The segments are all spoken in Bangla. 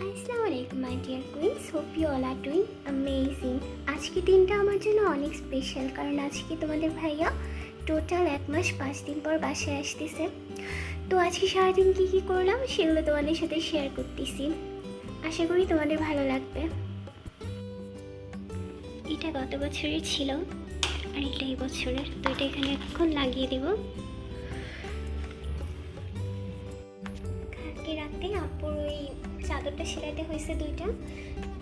আসসালামু আলাইকুম my dear queens, hope you all are doing amazing. আজকে দিনটা আমার জন্য অনেক স্পেশাল, কারণ আজকে তোমাদের ভাইয়া টোটাল 1 মাস 5 দিন পর বাসায় আসতেছে। তো আজকে সারাদিন কী কী করলাম সেগুলো তোমাদের সাথে শেয়ার করতেছি। আশা করি তোমাদের ভালো লাগবে। এটা গত বছরের ছিল আর এটা এই বছরের, তো এটা এখানে এখন লাগিয়ে দেব। কালকে রাতে আপুর ওই চাদরটা সেলাইতে হয়েছে 2টা,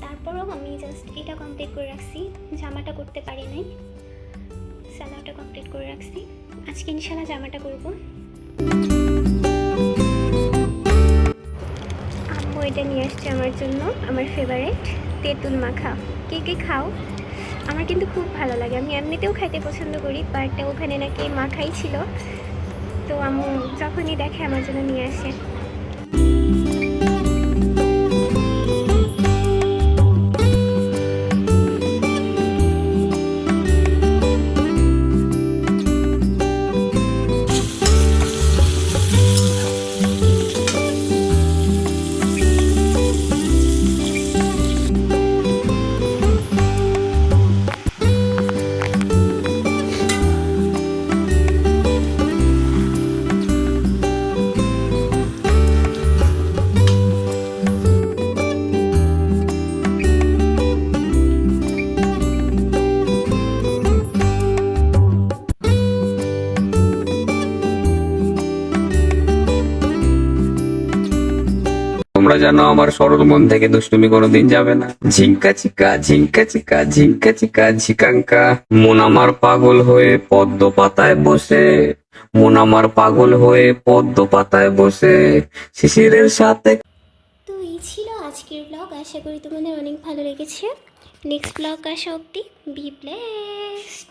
তারপরও আমি জাস্ট এটা কমপ্লিট করে রাখছি, জামাটা করতে পারি নাই, সালোয়ারটা কমপ্লিট করে রাখছি। আজকে ইনশাল্লাহ জামাটা করব। আম্মু এটা নিয়ে আসছে আমার জন্য, আমার ফেভারিট তেঁতুল মাখা। কে কে খাও? আমার কিন্তু খুব ভালো লাগে, আমি এমনিতেও খাইতে পছন্দ করি, বাট ওখানে নাকি মাখাই ছিল, তো আম্মু যখনই দেখে আমার জন্য নিয়ে আসে। তোমরা জানো আমার সরল মন থেকে দুষ্টুমি কোনোদিন যাবে না। ঝিঙ্কা চিকা ঝিঙ্কা চিকা ঝিঙ্কা চিকা ঝিকাঙ্কা, মন আমার পাগল হয়ে পদ্ম পাতায় বসে, মন আমার পাগল হয়ে পদ্ম পাতায় বসে শিশিরের সাথে। তো এই ছিল আজকের ব্লগ, আশা করি তোমাদের অনেক ভালো লেগেছে। নেক্সট ব্লগ আসা অবধি বি ব্লেসড।